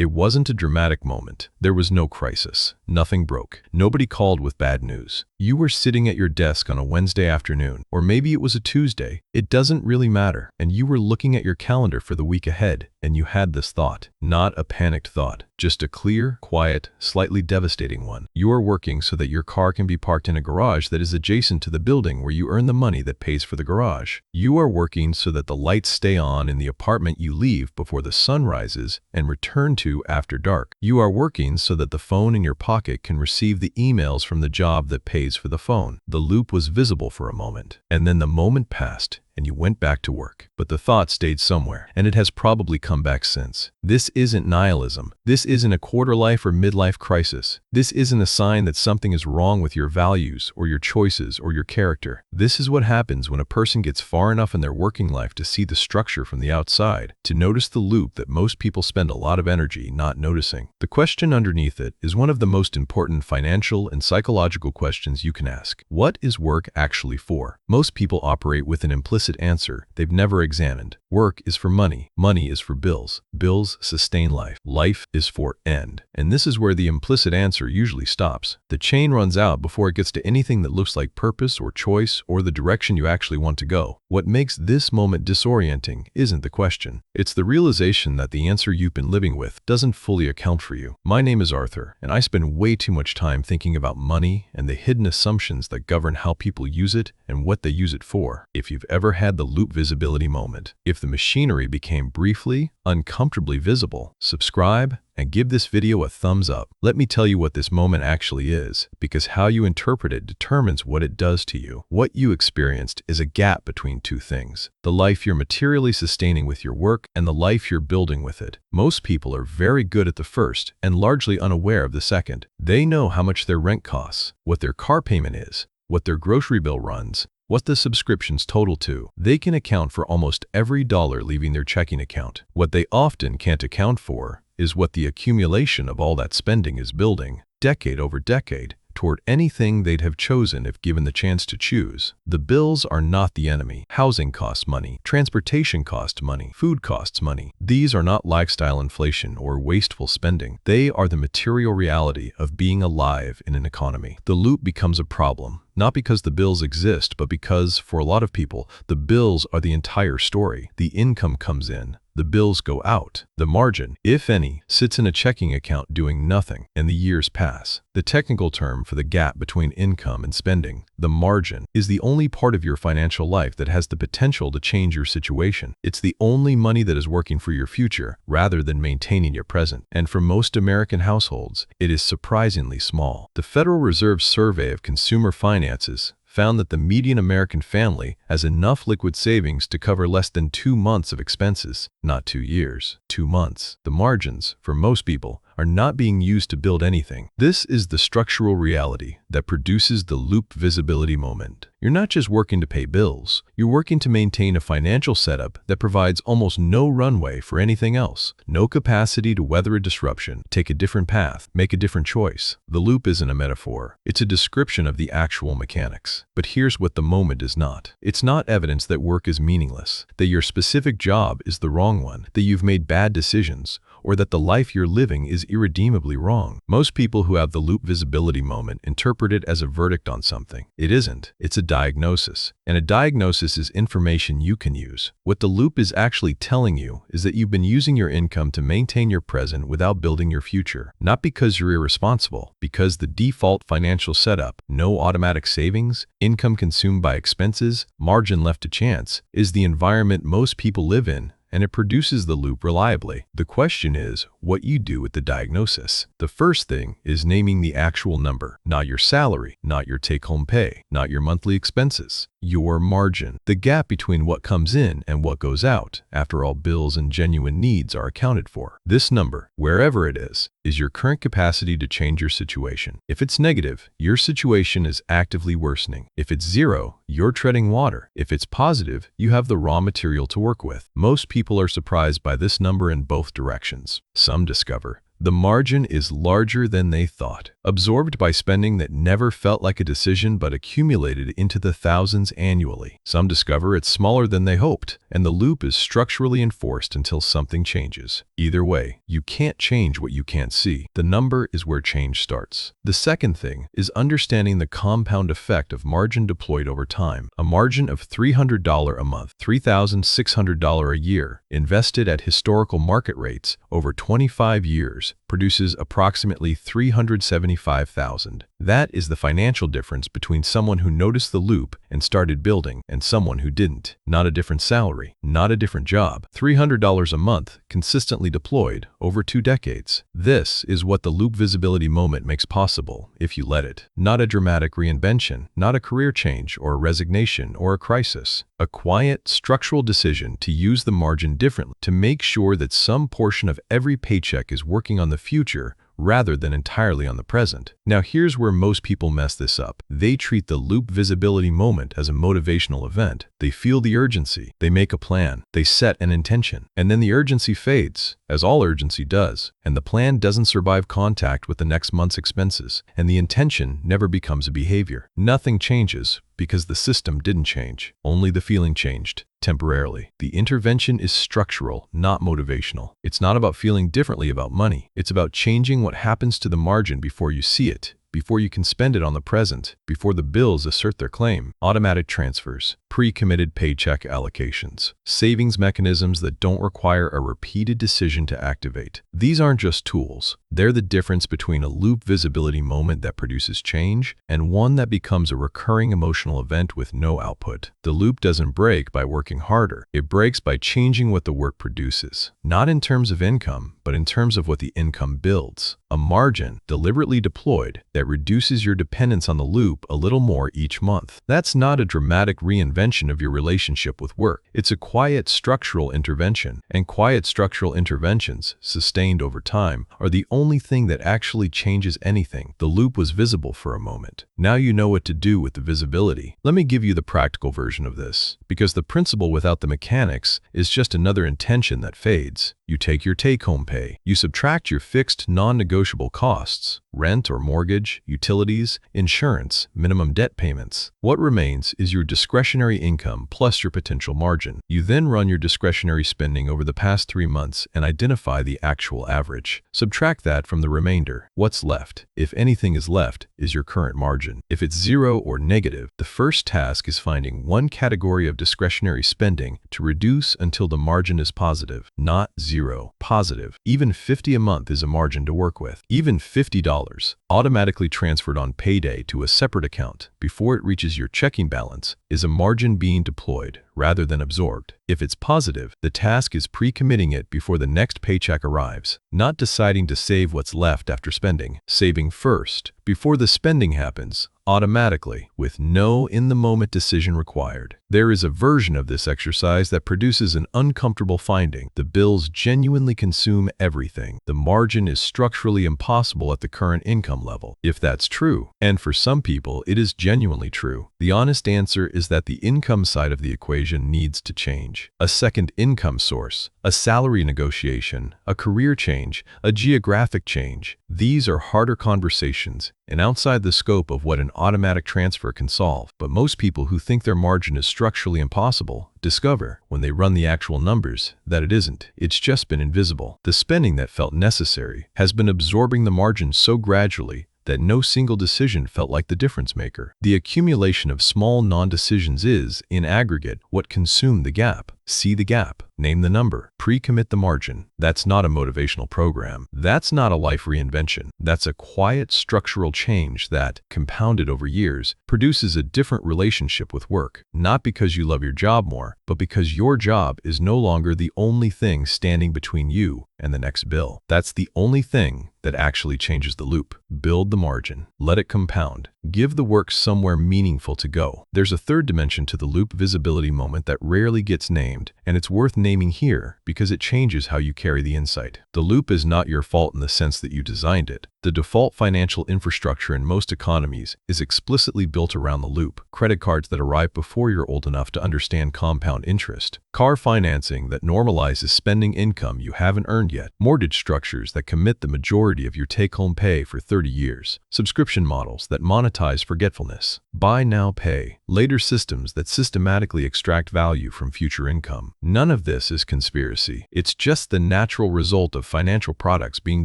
It wasn't a dramatic moment. There was no crisis. Nothing broke. Nobody called with bad news. You were sitting at your desk on a Wednesday afternoon, or maybe it was a Tuesday. It doesn't really matter. And you were looking at your calendar for the week ahead, and you had this thought. Not a panicked thought, just a clear, quiet, slightly devastating one. You are working so that your car can be parked in a garage that is adjacent to the building where you earn the money that pays for the garage. You are working so that the lights stay on in the apartment you leave before the sun rises and return to after dark. You are working so that the phone in your pocket can receive the emails from the job that pays for the phone. The loop was visible for a moment, and then the moment passed, and you went back to work. But the thought stayed somewhere, and it has probably come back since. This isn't nihilism. This isn't a quarter-life or midlife crisis. This isn't a sign that something is wrong with your values or your choices or your character. This is what happens when a person gets far enough in their working life to see the structure from the outside, to notice the loop that most people spend a lot of energy not noticing. The question underneath it is one of the most important financial and psychological questions you can ask. What is work actually for? Most people operate with an implicit answer they've never examined. Work is for money. Money is for bills. Bills sustain life. Life is for end. And this is where the implicit answer usually stops. The chain runs out before it gets to anything that looks like purpose or choice or the direction you actually want to go. What makes this moment disorienting isn't the question. It's the realization that the answer you've been living with doesn't fully account for you. My name is Arthur, and I spend way too much time thinking about money and the hidden assumptions that govern how people use it and what they use it for. If you've ever had the loop visibility moment, if the machinery became briefly, uncomfortably visible, subscribe and give this video a thumbs up. Let me tell you what this moment actually is, because how you interpret it determines what it does to you. What you experienced is a gap between two things: the life you're materially sustaining with your work and the life you're building with it. Most people are very good at the first and largely unaware of the second. They know how much their rent costs, what their car payment is, what their grocery bill runs, what the subscriptions total to. They can account for almost every dollar leaving their checking account. What they often can't account for is what the accumulation of all that spending is building, decade over decade, toward anything they'd have chosen if given the chance to choose. The bills are not the enemy. Housing costs money. Transportation costs money. Food costs money. These are not lifestyle inflation or wasteful spending. They are the material reality of being alive in an economy. The loop becomes a problem, not because the bills exist, but because, for a lot of people, the bills are the entire story. The income comes in. The bills go out. The margin, if any, sits in a checking account doing nothing, and the years pass. The technical term for the gap between income and spending, the margin, is the only part of your financial life that has the potential to change your situation. It's the only money that is working for your future rather than maintaining your present. And for most American households, it is surprisingly small. The Federal Reserve's survey of consumer finances found that the median American family has enough liquid savings to cover less than 2 months of expenses, not 2 years, 2 months. The margins, for most people, are not being used to build anything. This is the structural reality that produces the loop visibility moment. You're not just working to pay bills, you're working to maintain a financial setup that provides almost no runway for anything else, no capacity to weather a disruption, take a different path, make a different choice. The loop isn't a metaphor, it's a description of the actual mechanics. But here's what the moment is not. It's not evidence that work is meaningless, that your specific job is the wrong one, that you've made bad decisions, or that the life you're living is irredeemably wrong. Most people who have the loop visibility moment interpret it as a verdict on something. It isn't. It's a diagnosis. And a diagnosis is information you can use. What the loop is actually telling you is that you've been using your income to maintain your present without building your future. Not because you're irresponsible, because the default financial setup, no automatic savings, income consumed by expenses, margin left to chance, is the environment most people live in, and it produces the loop reliably. The question is what you do with the diagnosis. The first thing is naming the actual number, not your salary, not your take-home pay, not your monthly expenses, your margin, the gap between what comes in and what goes out after all bills and genuine needs are accounted for. This number, wherever it is your current capacity to change your situation. If it's negative, your situation is actively worsening. If it's zero, you're treading water. If it's positive, you have the raw material to work with. Most people are surprised by this number in both directions. Some discover The margin is larger than they thought, absorbed by spending that never felt like a decision but accumulated into the thousands annually. Some discover it's smaller than they hoped, and the loop is structurally enforced until something changes. Either way, you can't change what you can't see. The number is where change starts. The second thing is understanding the compound effect of margin deployed over time. A margin of $300 a month, $3,600 a year, invested at historical market rates over 25 years, produces approximately $375,000. That is the financial difference between someone who noticed the loop and started building and someone who didn't. Not a different salary, not a different job. $300 a month, consistently deployed over 2 decades. This is what the loop visibility moment makes possible if you let it. Not a dramatic reinvention, not a career change or a resignation or a crisis. A quiet, structural decision to use the margin differently, to make sure that some portion of every paycheck is working on the future rather than entirely on the present. Now here's where most people mess this up. They treat the loop visibility moment as a motivational event. They feel the urgency, they make a plan, they set an intention, and then the urgency fades, as all urgency does, and the plan doesn't survive contact with the next month's expenses, and the intention never becomes a behavior. Nothing changes because the system didn't change. Only the feeling changed. Temporarily. The intervention is structural, not motivational. It's not about feeling differently about money. It's about changing what happens to the margin before you see it, before you can spend it on the present, before the bills assert their claim. Automatic transfers, pre-committed paycheck allocations, savings mechanisms that don't require a repeated decision to activate. These aren't just tools. They're the difference between a loop visibility moment that produces change and one that becomes a recurring emotional event with no output. The loop doesn't break by working harder. It breaks by changing what the work produces, not in terms of income, but in terms of what the income builds. A margin, deliberately deployed, that reduces your dependence on the loop a little more each month. That's not a dramatic reinvention of your relationship with work. It's a quiet structural intervention, and quiet structural interventions, sustained over time, are the only thing that actually changes anything. The loop was visible for a moment. Now you know what to do with the visibility. Let me give you the practical version of this, because the principle without the mechanics is just another intention that fades. You take your take-home pay. You subtract your fixed, non-negotiable costs, rent or mortgage, utilities, insurance, minimum debt payments. What remains is your discretionary income plus your potential margin. You then run your discretionary spending over the past 3 months and identify the actual average. Subtract that from the remainder. What's left, if anything is left, is your current margin. If it's 0 or negative, the first task is finding one category of discretionary spending to reduce until the margin is positive, not 0, positive. Even $50 a month is a margin to work with. Even $50 automatically transferred on payday to a separate account before it reaches your checking balance is a margin being deployed rather than absorbed. If it's positive, the task is pre-committing it before the next paycheck arrives, not deciding to save what's left after spending, saving first before the spending happens, automatically, with no in-the-moment decision required. There is a version of this exercise that produces an uncomfortable finding. The bills genuinely consume everything. The margin is structurally impossible at the current income level. If that's true, and for some people it is genuinely true, the honest answer is that the income side of the equation needs to change. A second income source, a salary negotiation, a career change, a geographic change. These are harder conversations and outside the scope of what an automatic transfer can solve. But most people who think their margin is structurally impossible discover, when they run the actual numbers, that it isn't. It's just been invisible. The spending that felt necessary has been absorbing the margin so gradually that no single decision felt like the difference maker. The accumulation of small non-decisions is, in aggregate, what consumed the gap. See the gap, name the number, pre-commit the margin. That's not a motivational program. That's not a life reinvention. That's a quiet structural change that, compounded over years, produces a different relationship with work. Not because you love your job more, but because your job is no longer the only thing standing between you and the next bill. That's the only thing that actually changes the loop. Build the margin. Let it compound. Give the work somewhere meaningful to go. There's a third dimension to the loop visibility moment that rarely gets named, and it's worth naming here because it changes how you carry the insight. The loop is not your fault in the sense that you designed it. The default financial infrastructure in most economies is explicitly built around the loop. Credit cards that arrive before you're old enough to understand compound interest. Car financing that normalizes spending income you haven't earned yet. Mortgage structures that commit the majority of your take-home pay for 30 years. Subscription models that monetize forgetfulness. Buy now, pay later systems that systematically extract value from future income. None of this is conspiracy. It's just the natural result of financial products being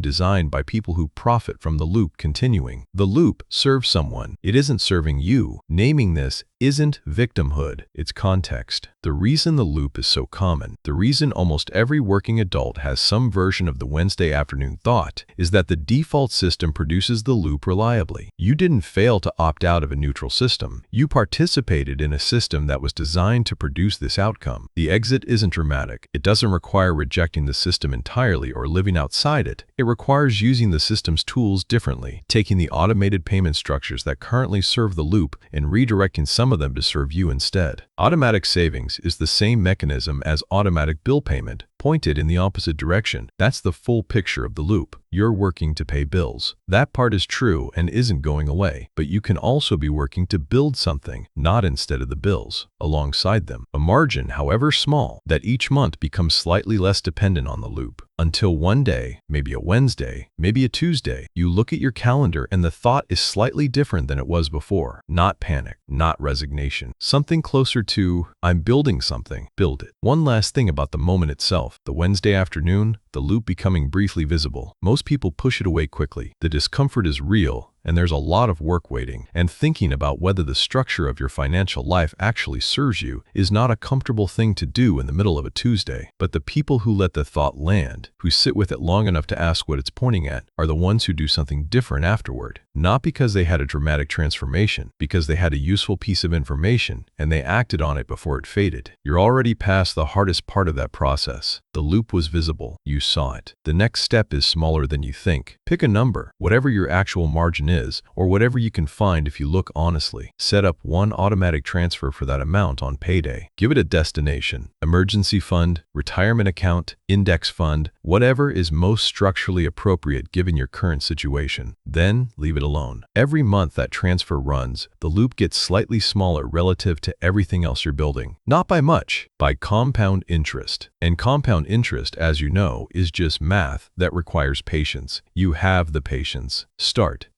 designed by people who profit from the loop continuing. The loop serves someone. It isn't serving you. Naming this isn't victimhood, it's context. The reason the loop is so common, the reason almost every working adult has some version of the Wednesday afternoon thought, is that the default system produces the loop reliably. You didn't fail to opt out of a neutral system. You participated in a system that was designed to produce this outcome. The exit isn't dramatic. It doesn't require rejecting the system entirely or living outside it. It requires using the system's tools differently, taking the automated payment structures that currently serve the loop and redirecting some of them to serve you instead. Automatic savings is the same mechanism as automatic bill payment, pointed in the opposite direction. That's the full picture of the loop. You're working to pay bills. That part is true and isn't going away, but you can also be working to build something, not instead of the bills, alongside them. A margin, however small, that each month becomes slightly less dependent on the loop. Until one day, maybe a Wednesday, maybe a Tuesday, you look at your calendar and the thought is slightly different than it was before. Not panic, not resignation. Something closer to, I'm building something, build it. One last thing about the moment itself, the Wednesday afternoon, the loop becoming briefly visible. Most people push it away quickly. The discomfort is real, and there's a lot of work waiting. And thinking about whether the structure of your financial life actually serves you is not a comfortable thing to do in the middle of a Tuesday. But the people who let the thought land, who sit with it long enough to ask what it's pointing at, are the ones who do something different afterward. Not because they had a dramatic transformation, because they had a useful piece of information and they acted on it before it faded. You're already past the hardest part of that process. The loop was visible. You saw it. The next step is smaller than you think. Pick a number, whatever your actual margin is, or whatever you can find if you look honestly. Set up one automatic transfer for that amount on payday. Give it a destination. Emergency fund, retirement account, index fund, whatever is most structurally appropriate given your current situation. Then leave it alone. Every month that transfer runs, the loop gets slightly smaller relative to everything else you're building. Not by much, by compound interest. And compound interest, as you know, is just math that requires patience. You have the patience. Start.